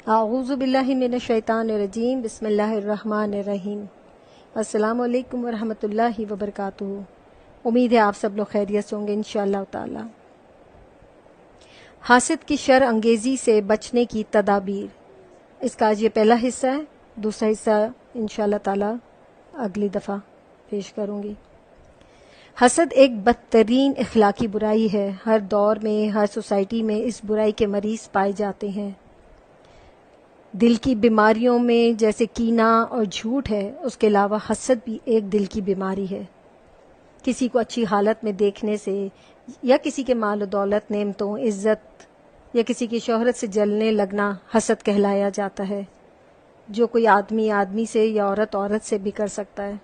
اعوذ باللہ من الشیطان الرجیم، بسم اللہ الرحمن الرحیم۔ السلام علیکم ورحمۃ اللہ وبرکاتہ۔ امید ہے آپ سب لوگ خیریت سے ہوں گے انشاءاللہ تعالی۔ حاسد کی شر انگیزی سے بچنے کی تدابیر، اس کا آج یہ پہلا حصہ ہے، دوسرا حصہ انشاءاللہ تعالی اگلی دفعہ پیش کروں گی۔ حسد ایک بدترین اخلاقی برائی ہے۔ ہر دور میں، ہر سوسائٹی میں اس برائی کے مریض پائے جاتے ہیں۔ دل کی بیماریوں میں جیسے کینہ اور جھوٹ ہے، اس کے علاوہ حسد بھی ایک دل کی بیماری ہے۔ کسی کو اچھی حالت میں دیکھنے سے یا کسی کے مال و دولت، نعمتوں، عزت یا کسی کی شہرت سے جلنے لگنا حسد کہلایا جاتا ہے، جو کوئی آدمی آدمی سے یا عورت عورت سے بھی کر سکتا ہے۔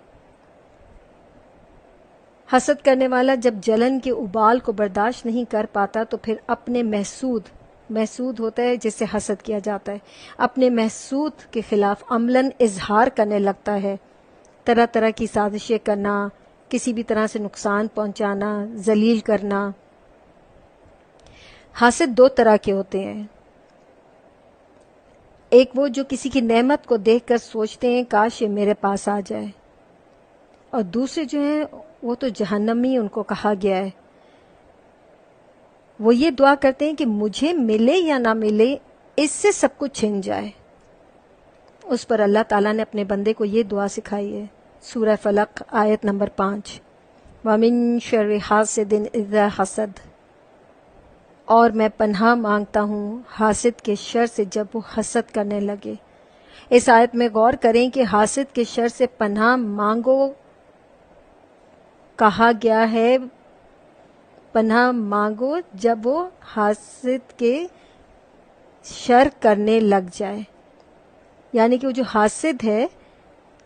حسد کرنے والا جب جلن کے ابال کو برداشت نہیں کر پاتا تو پھر اپنے محسود ہوتا ہے جس سے حسد کیا جاتا ہے، اپنے محسود کے خلاف عملاً اظہار کرنے لگتا ہے، طرح طرح کی سازشیں کرنا، کسی بھی طرح سے نقصان پہنچانا، ذلیل کرنا۔ حاسد دو طرح کے ہوتے ہیں، ایک وہ جو کسی کی نعمت کو دیکھ کر سوچتے ہیں کاش یہ میرے پاس آ جائے، اور دوسرے جو ہیں وہ تو جہنمی، ان کو کہا گیا ہے، وہ یہ دعا کرتے ہیں کہ مجھے ملے یا نہ ملے، اس سے سب کچھ چھن جائے۔ اس پر اللہ تعالیٰ نے اپنے بندے کو یہ دعا سکھائی ہے، سورہ فلق آیت نمبر 5، وَمِن شَرِّ حَاسِدٍ إِذَا حَسَدَ، اور میں پناہ مانگتا ہوں حاسد کے شر سے جب وہ حسد کرنے لگے۔ اس آیت میں غور کریں کہ حاسد کے شر سے پناہ مانگو کہا گیا ہے، پناہ مانگو جب وہ حاسد کے شر کرنے لگ جائے، یعنی کہ وہ جو حاسد ہے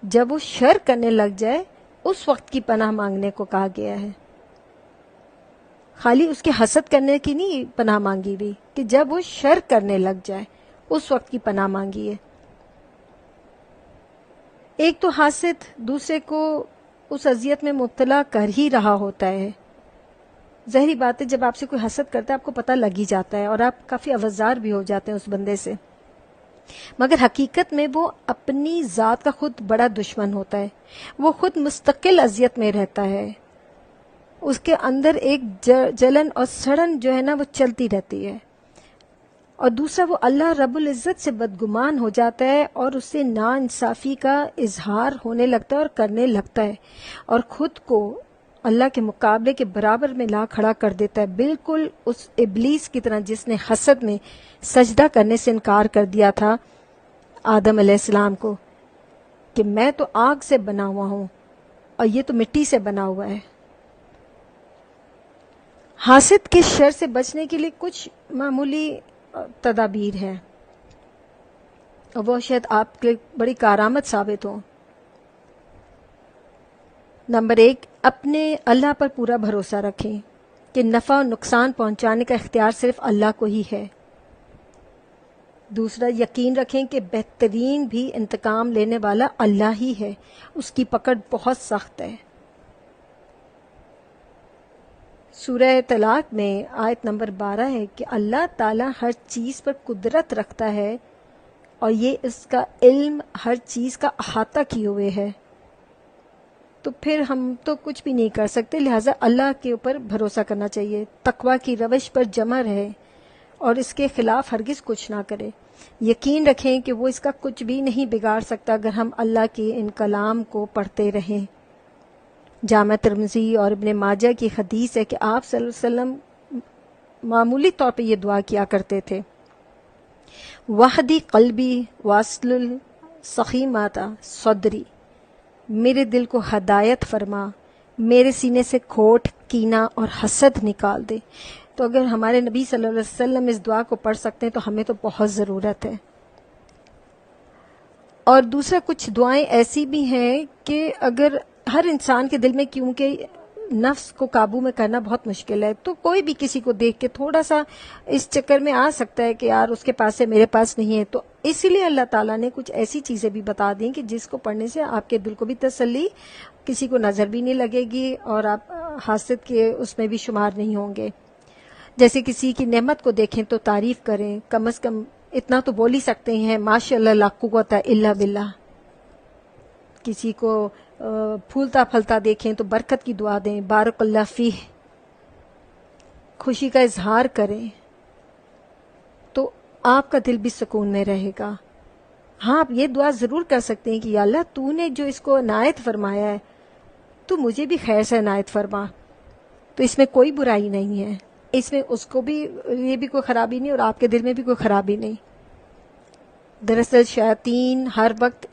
جب وہ شر کرنے لگ جائے اس وقت کی پناہ مانگنے کو کہا گیا ہے، خالی اس کے حسد کرنے کی نہیں پناہ مانگی بھی، کہ جب وہ شر کرنے لگ جائے اس وقت کی پناہ مانگی ہے۔ ایک تو حاسد دوسرے کو اس اذیت میں مبتلا کر ہی رہا ہوتا ہے۔ ظاہری بات ہے جب آپ سے کوئی حسد کرتا ہے آپ کو پتہ لگ ہی جاتا ہے اور آپ کافی اوزار بھی ہو جاتے ہیں اس بندے سے، مگر حقیقت میں وہ اپنی ذات کا خود بڑا دشمن ہوتا ہے، وہ خود مستقل اذیت میں رہتا ہے، اس کے اندر ایک جلن اور سڑن جو ہے نا وہ چلتی رہتی ہے، اور دوسرا وہ اللہ رب العزت سے بدگمان ہو جاتا ہے اور اس سے ناانصافی کا اظہار ہونے لگتا ہے اور کرنے لگتا ہے، اور خود کو اللہ کے مقابلے کے برابر میں لا کھڑا کر دیتا ہے، بالکل اس ابلیس کی طرح جس نے حسد میں سجدہ کرنے سے انکار کر دیا تھا آدم علیہ السلام کو، کہ میں تو آگ سے بنا ہوا ہوں اور یہ تو مٹی سے بنا ہوا ہے۔ حاسد کے شر سے بچنے کے لیے کچھ معمولی تدابیر ہیں، اور وہ شاید آپ کے بڑی کارآمد ثابت ہوں۔ نمبر 1، اپنے اللہ پر پورا بھروسہ رکھیں کہ نفع و نقصان پہنچانے کا اختیار صرف اللہ کو ہی ہے۔ دوسرا، یقین رکھیں کہ بہترین بھی انتقام لینے والا اللہ ہی ہے، اس کی پکڑ بہت سخت ہے۔ سورہ طلاق میں آیت نمبر 12 ہے کہ اللہ تعالیٰ ہر چیز پر قدرت رکھتا ہے اور یہ اس کا علم ہر چیز کا احاطہ کیے ہوئے ہے، تو پھر ہم تو کچھ بھی نہیں کر سکتے، لہٰذا اللہ کے اوپر بھروسہ کرنا چاہیے، تقویٰ کی روش پر جمع رہے اور اس کے خلاف ہرگز کچھ نہ کرے۔ یقین رکھیں کہ وہ اس کا کچھ بھی نہیں بگاڑ سکتا اگر ہم اللہ کے ان کلام کو پڑھتے رہیں۔ جامع ترمذی اور ابن ماجہ کی حدیث ہے کہ آپ صلی اللہ علیہ وسلم معمولی طور پہ یہ دعا کیا کرتے تھے، وحدی قلبی واصل السخیمات صدری، میرے دل کو ہدایت فرما، میرے سینے سے کھوٹ، کینہ اور حسد نکال دے۔ تو اگر ہمارے نبی صلی اللہ علیہ وسلم اس دعا کو پڑھ سکتے ہیں تو ہمیں تو بہت ضرورت ہے۔ اور دوسرا، کچھ دعائیں ایسی بھی ہیں کہ اگر ہر انسان کے دل میں، کیونکہ نفس کو قابو میں کرنا بہت مشکل ہے، تو کوئی بھی کسی کو دیکھ کے تھوڑا سا اس چکر میں آ سکتا ہے کہ یار اس کے پاس ہے میرے پاس نہیں ہے، تو اسی لیے اللہ تعالیٰ نے کچھ ایسی چیزیں بھی بتا دیں کہ جس کو پڑھنے سے آپ کے دل کو بھی تسلی، کسی کو نظر بھی نہیں لگے گی اور آپ حاسد کے اس میں بھی شمار نہیں ہوں گے۔ جیسے کسی کی نعمت کو دیکھیں تو تعریف کریں، کم از کم اتنا تو بول ہی سکتے ہیں ماشاء اللہ لا قوت الا باللہ. کسی کو پھولتا پھلتا دیکھیں تو برکت کی دعا دیں، بارک اللہ فیہ، خوشی کا اظہار کریں تو آپ کا دل بھی سکون میں رہے گا. ہاں آپ یہ دعا ضرور کر سکتے ہیں کہ یا اللہ تو نے جو اس کو عنایت فرمایا ہے تو مجھے بھی خیر سے عنایت فرما. تو اس میں کوئی برائی نہیں ہے، اس میں اس کو بھی یہ بھی کوئی خرابی نہیں اور آپ کے دل میں بھی کوئی خرابی نہیں. دراصل شیاطین ہر وقت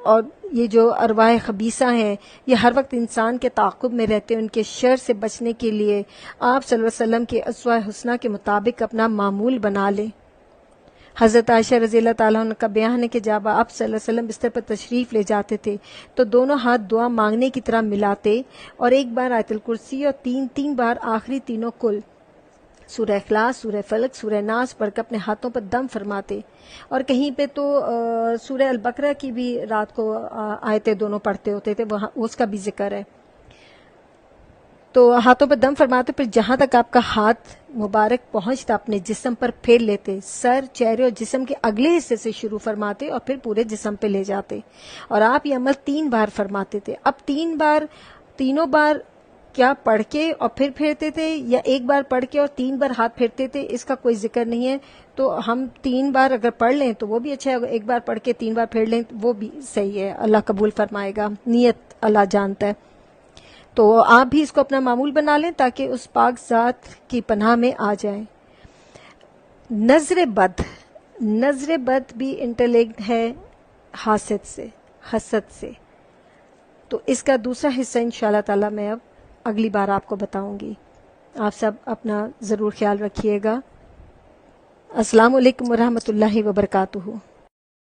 اور یہ جو ارواح خبیثہ ہیں یہ ہر وقت انسان کے تعاقب میں رہتے ہیں. ان کے شر سے بچنے کے لیے آپ صلی اللہ علیہ وسلم کے اسوہ حسنہ کے مطابق اپنا معمول بنا لیں. حضرت عائشہ رضی اللہ تعالیٰ عنہ کا بیان ہے کہ جب آپ صلی اللہ علیہ وسلم بستر پر تشریف لے جاتے تھے تو دونوں ہاتھ دعا مانگنے کی طرح ملاتے اور ایک بار آیت الکرسی اور تین بار آخری تینوں کل سورہ اخلاص، سورہ فلق، سورہ ناس پڑھ کر اپنے ہاتھوں پر دم فرماتے. اور کہیں پہ تو سورہ البقرہ کی بھی رات کو آیتیں دونوں پڑھتے ہوتے تھے، وہاں اس کا بھی ذکر ہے. تو ہاتھوں پر دم فرماتے، پھر جہاں تک آپ کا ہاتھ مبارک پہنچتا اپنے جسم پر پھیر لیتے. سر، چہرے اور جسم کے اگلے حصے سے شروع فرماتے اور پھر پورے جسم پہ لے جاتے. اور آپ یہ عمل 3 بار فرماتے تھے. اب تینوں بار کیا پڑھ کے اور پھر پھیرتے تھے یا ایک بار پڑھ کے اور 3 بار ہاتھ پھیرتے تھے، اس کا کوئی ذکر نہیں ہے. تو ہم 3 بار اگر پڑھ لیں تو وہ بھی اچھا ہے، اگر ایک بار پڑھ کے 3 بار پھیر لیں تو وہ بھی صحیح ہے، اللہ قبول فرمائے گا. نیت اللہ جانتا ہے. تو آپ بھی اس کو اپنا معمول بنا لیں تاکہ اس پاک ذات کی پناہ میں آ جائیں. نظر بد بھی انٹرلیکڈ ہے حسد سے. تو اس کا دوسرا حصہ انشاءاللہ تعالی میں اب اگلی بار آپ کو بتاؤں گی. آپ سب اپنا ضرور خیال رکھیے گا. السلام علیکم ورحمۃ اللہ وبرکاتہ.